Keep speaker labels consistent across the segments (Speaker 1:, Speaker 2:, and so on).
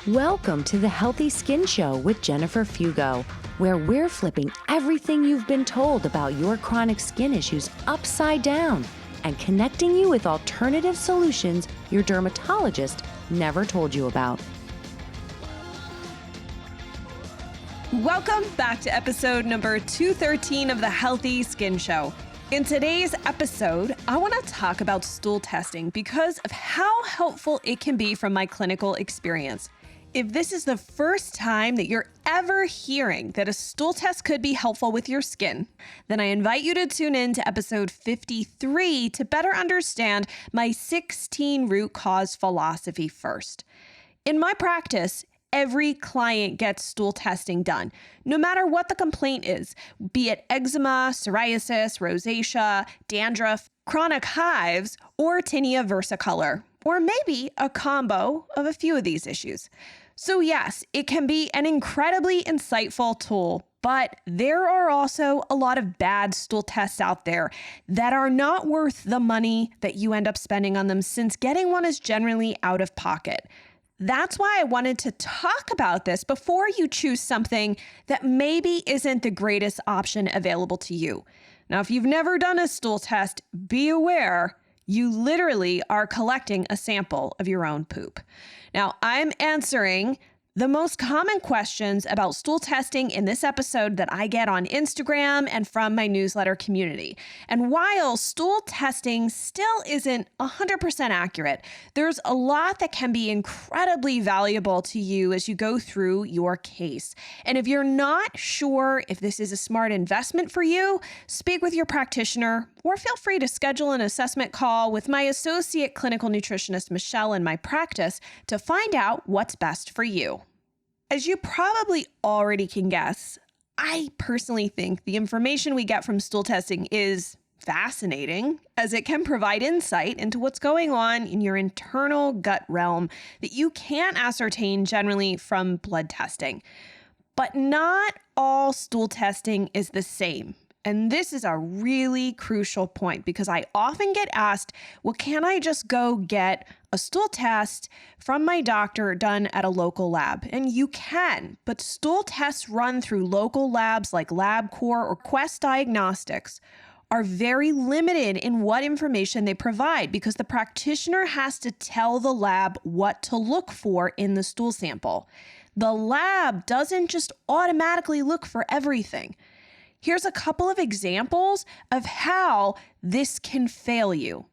Speaker 1: Welcome to the Healthy Skin Show with Jennifer Fugo, where we're flipping everything you've been told about your chronic skin issues upside down and connecting you with alternative solutions your dermatologist never told you about.
Speaker 2: Welcome back to episode number 213 of the Healthy Skin Show. In today's episode, I want to talk about stool testing because of how helpful it can be from my clinical experience. If this is the first time that you're ever hearing that a stool test could be helpful with your skin, then I invite you to tune in to episode 53 to better understand my 16 root cause philosophy first. In my practice, every client gets stool testing done, no matter what the complaint is, be it eczema, psoriasis, rosacea, dandruff, chronic hives, or tinea versicolor, or maybe a combo of a few of these issues. So yes, it can be an incredibly insightful tool, but there are also a lot of bad stool tests out there that are not worth the money that you end up spending on them, since getting one is generally out of pocket. That's why I wanted to talk about this before you choose something that maybe isn't the greatest option available to you. Now, if you've never done a stool test, be aware you literally are collecting a sample of your own poop. Now, I'm answering the most common questions about stool testing in this episode that I get on Instagram and from my newsletter community. And while stool testing still isn't 100% accurate, there's a lot that can be incredibly valuable to you as you go through your case. And if you're not sure if this is a smart investment for you, speak with your practitioner or feel free to schedule an assessment call with my associate clinical nutritionist, Michelle, in my practice to find out what's best for you. As you probably already can guess, I personally think the information we get from stool testing is fascinating, as it can provide insight into what's going on in your internal gut realm that you can't ascertain generally from blood testing. But not all stool testing is the same. And this is a really crucial point because I often get asked, well, can I just go get a stool test from my doctor done at a local lab? And you can, but stool tests run through local labs like LabCorp or Quest Diagnostics are very limited in what information they provide because the practitioner has to tell the lab what to look for in the stool sample. The lab doesn't just automatically look for everything. Here's a couple of examples of how this can fail you.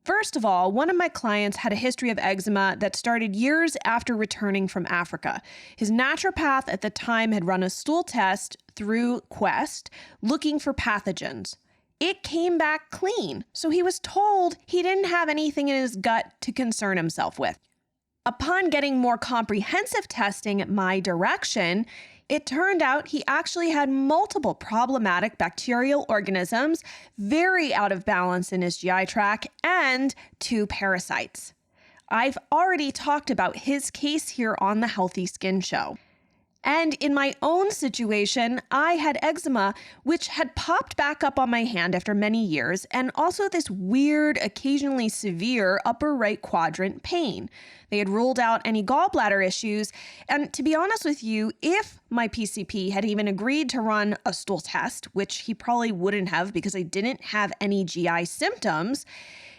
Speaker 2: First of all, one of my clients had a history of eczema that started years after returning from Africa. His naturopath at the time had run a stool test through Quest looking for pathogens. It came back clean, so he was told he didn't have anything in his gut to concern himself with. Upon getting more comprehensive testing at my direction, it turned out he actually had multiple problematic bacterial organisms, very out of balance in his GI tract, and 2 parasites. I've already talked about his case here on the Healthy Skin Show. And in my own situation, I had eczema, which had popped back up on my hand after many years, and also this weird, occasionally severe upper right quadrant pain. They had ruled out any gallbladder issues, and to be honest with you, if my PCP had even agreed to run a stool test, which he probably wouldn't have because I didn't have any GI symptoms,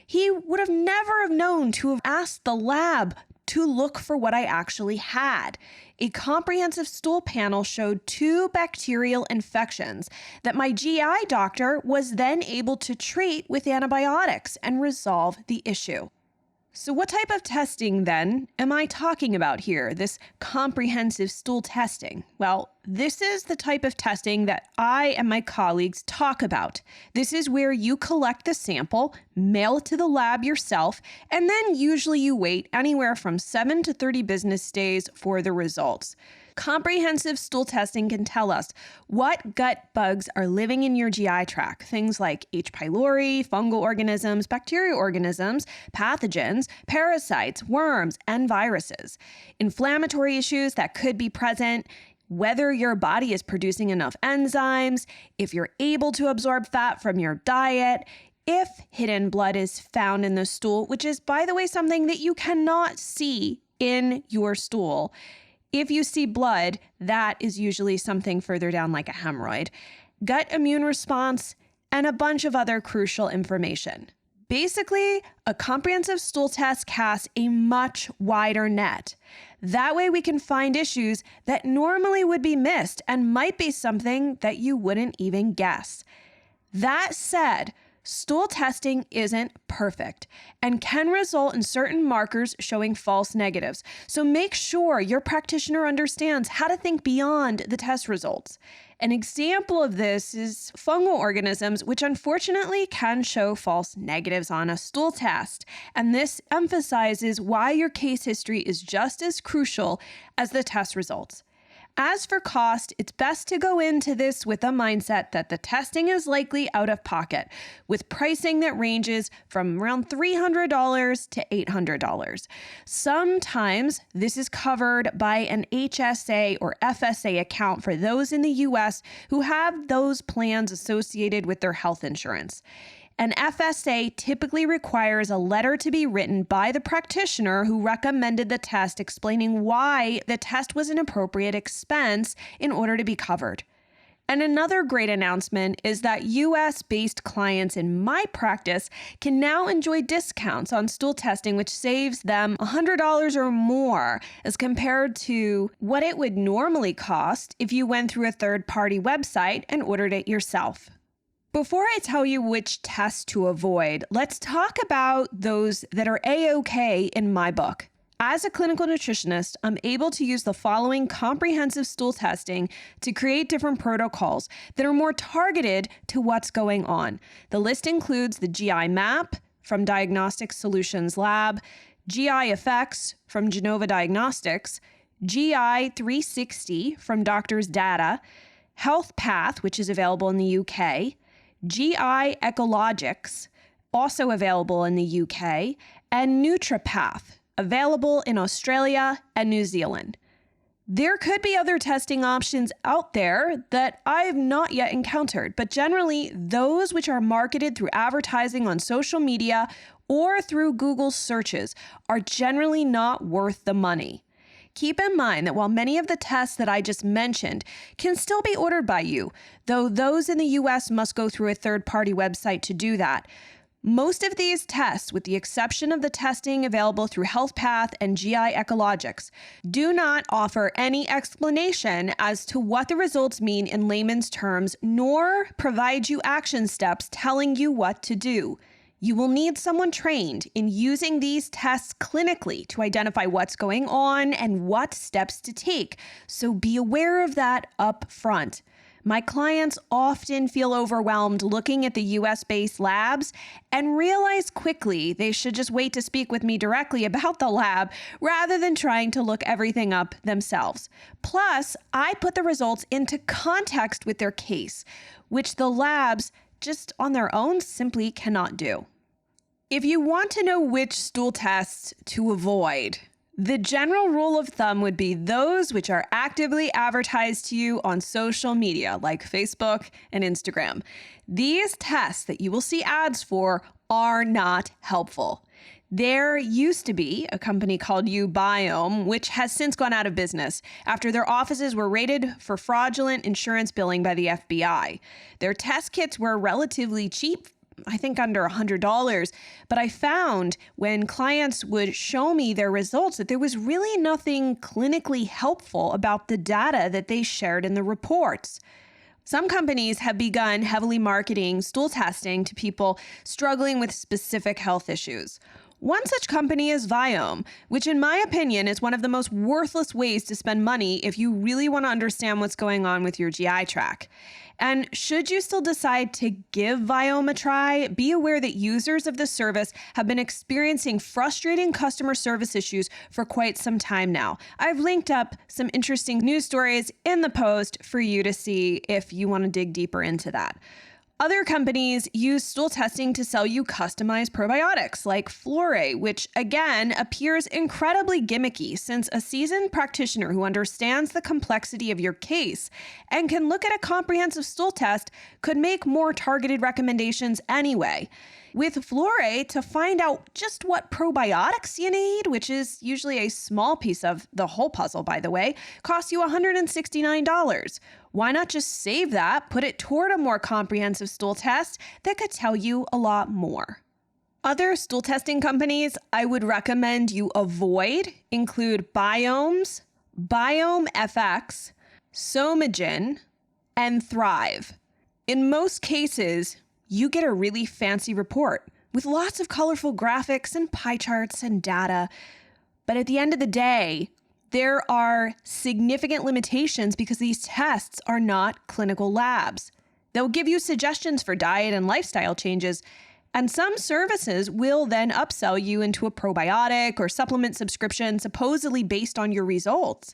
Speaker 2: he would have never have known to have asked the lab to look for what I actually had. A comprehensive stool panel showed 2 bacterial infections that my GI doctor was then able to treat with antibiotics and resolve the issue. So what type of testing then am I talking about here, this comprehensive stool testing? Well, this is the type of testing that I and my colleagues talk about. This is where you collect the sample, mail it to the lab yourself, and then usually you wait anywhere from 7 to 30 business days for the results. Comprehensive stool testing can tell us what gut bugs are living in your GI tract, things like H. pylori, fungal organisms, bacterial organisms, pathogens, parasites, worms, and viruses, inflammatory issues that could be present, whether your body is producing enough enzymes, if you're able to absorb fat from your diet, if hidden blood is found in the stool, which is, by the way, something that you cannot see in your stool. If you see blood, that is usually something further down like a hemorrhoid, gut immune response, and a bunch of other crucial information. Basically, a comprehensive stool test casts a much wider net. That way we can find issues that normally would be missed and might be something that you wouldn't even guess. That said, stool testing isn't perfect and can result in certain markers showing false negatives. So make sure your practitioner understands how to think beyond the test results. An example of this is fungal organisms, which unfortunately can show false negatives on a stool test. And this emphasizes why your case history is just as crucial as the test results. As for cost, it's best to go into this with a mindset that the testing is likely out of pocket, with pricing that ranges from around $300 to $800. Sometimes this is covered by an HSA or FSA account for those in the US who have those plans associated with their health insurance. An FSA typically requires a letter to be written by the practitioner who recommended the test explaining why the test was an appropriate expense in order to be covered. And another great announcement is that US-based clients in my practice can now enjoy discounts on stool testing, which saves them $100 or more as compared to what it would normally cost if you went through a third-party website and ordered it yourself. Before I tell you which tests to avoid, let's talk about those that are A-OK in my book. As a clinical nutritionist, I'm able to use the following comprehensive stool testing to create different protocols that are more targeted to what's going on. The list includes the GI map from Diagnostic Solutions Lab, GI effects from Genova Diagnostics, GI 360 from Doctors Data, Health Path, which is available in the UK, GI Ecologics, also available in the UK, and NutriPath, available in Australia and New Zealand. There could be other testing options out there that I have not yet encountered, but generally those which are marketed through advertising on social media or through Google searches are generally not worth the money. Keep in mind that while many of the tests that I just mentioned can still be ordered by you, though those in the US must go through a third-party website to do that, most of these tests, with the exception of the testing available through HealthPath and GI Ecologics, do not offer any explanation as to what the results mean in layman's terms, nor provide you action steps telling you what to do. You will need someone trained in using these tests clinically to identify what's going on and what steps to take, so be aware of that up front. My clients often feel overwhelmed looking at the US-based labs and realize quickly they should just wait to speak with me directly about the lab rather than trying to look everything up themselves. Plus, I put the results into context with their case, which the labs just on their own simply cannot do. If you want to know which stool tests to avoid, the general rule of thumb would be those which are actively advertised to you on social media like Facebook and Instagram. These tests that you will see ads for are not helpful. There used to be a company called Ubiome, which has since gone out of business after their offices were raided for fraudulent insurance billing by the FBI. Their test kits were relatively cheap, I think under $100, but I found when clients would show me their results that there was really nothing clinically helpful about the data that they shared in the reports. Some companies have begun heavily marketing stool testing to people struggling with specific health issues. One such company is Viome, which in my opinion is one of the most worthless ways to spend money if you really want to understand what's going on with your GI tract. And should you still decide to give Viome a try, be aware that users of the service have been experiencing frustrating customer service issues for quite some time now. I've linked up some interesting news stories in the post for you to see if you want to dig deeper into that. Other companies use stool testing to sell you customized probiotics like Flore, which again appears incredibly gimmicky since a seasoned practitioner who understands the complexity of your case and can look at a comprehensive stool test could make more targeted recommendations anyway. with Flore to find out just what probiotics you need, which is usually a small piece of the whole puzzle, by the way, costs you $169. Why not just save that, put it toward a more comprehensive stool test that could tell you a lot more? Other stool testing companies I would recommend you avoid include Biomes, Biome FX, Somagen, and Thrive. In most cases, you get a really fancy report with lots of colorful graphics and pie charts and data. But at the end of the day, there are significant limitations because these tests are not clinical labs. They'll give you suggestions for diet and lifestyle changes, and some services will then upsell you into a probiotic or supplement subscription supposedly based on your results.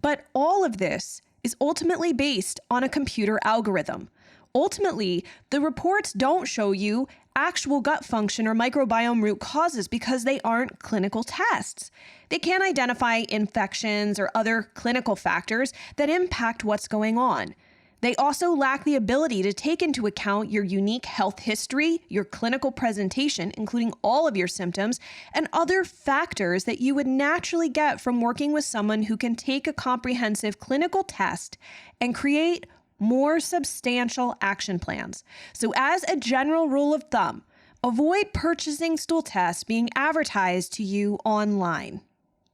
Speaker 2: But all of this is ultimately based on a computer algorithm. Ultimately, the reports don't show you actual gut function or microbiome root causes because they aren't clinical tests. They can't identify infections or other clinical factors that impact what's going on. They also lack the ability to take into account your unique health history, your clinical presentation, including all of your symptoms, and other factors that you would naturally get from working with someone who can take a comprehensive clinical test and create more substantial action plans. So as a general rule of thumb, avoid purchasing stool tests being advertised to you online.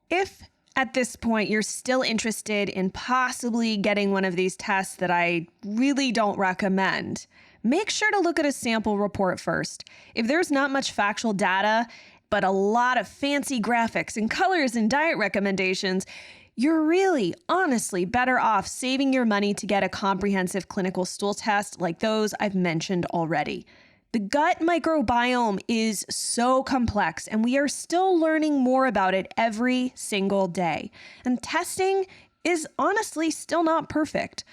Speaker 2: If at this point you're still interested in possibly getting one of these tests that I really don't recommend, make sure to look at a sample report first. If there's not much factual data, but a lot of fancy graphics and colors and diet recommendations, you're really, honestly better off saving your money to get a comprehensive clinical stool test like those I've mentioned already. The gut microbiome is so complex, and we are still learning more about it every single day. And testing is honestly still not perfect.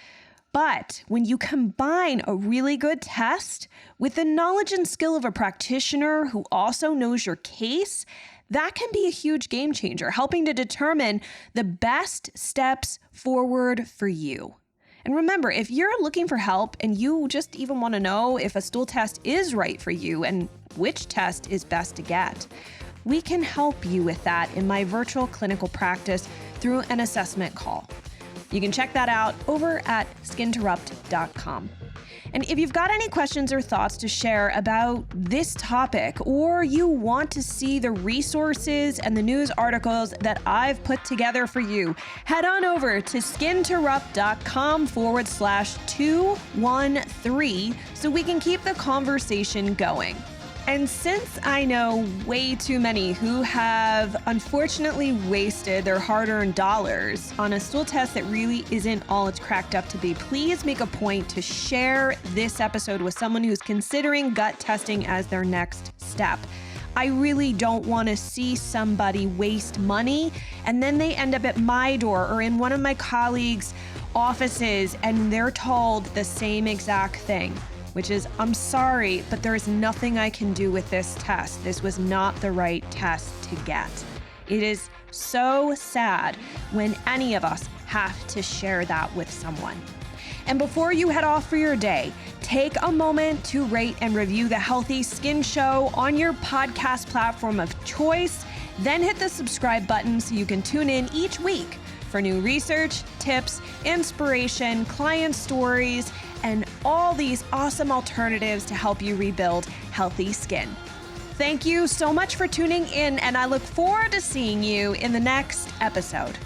Speaker 2: But when you combine a really good test with the knowledge and skill of a practitioner who also knows your case, that can be a huge game changer, helping to determine the best steps forward for you. And remember, if you're looking for help and you just even want to know if a stool test is right for you and which test is best to get, we can help you with that in my virtual clinical practice through an assessment call. You can check that out over at skinterrupt.com. And if you've got any questions or thoughts to share about this topic, or you want to see the resources and the news articles that I've put together for you, head on over to skinterrupt.com/213 so we can keep the conversation going. And since I know way too many who have unfortunately wasted their hard-earned dollars on a stool test that really isn't all it's cracked up to be, please make a point to share this episode with someone who's considering gut testing as their next step. I really don't want to see somebody waste money and then they end up at my door or in one of my colleagues' offices and they're told the same exact thing, which is, I'm sorry, but there is nothing I can do with this test. This was not the right test to get. It is so sad when any of us have to share that with someone. And before you head off for your day, take a moment to rate and review the Healthy Skin Show on your podcast platform of choice. Then hit the subscribe button so you can tune in each week for new research, tips, inspiration, client stories, and all these awesome alternatives to help you rebuild healthy skin. Thank you so much for tuning in, and I look forward to seeing you in the next episode.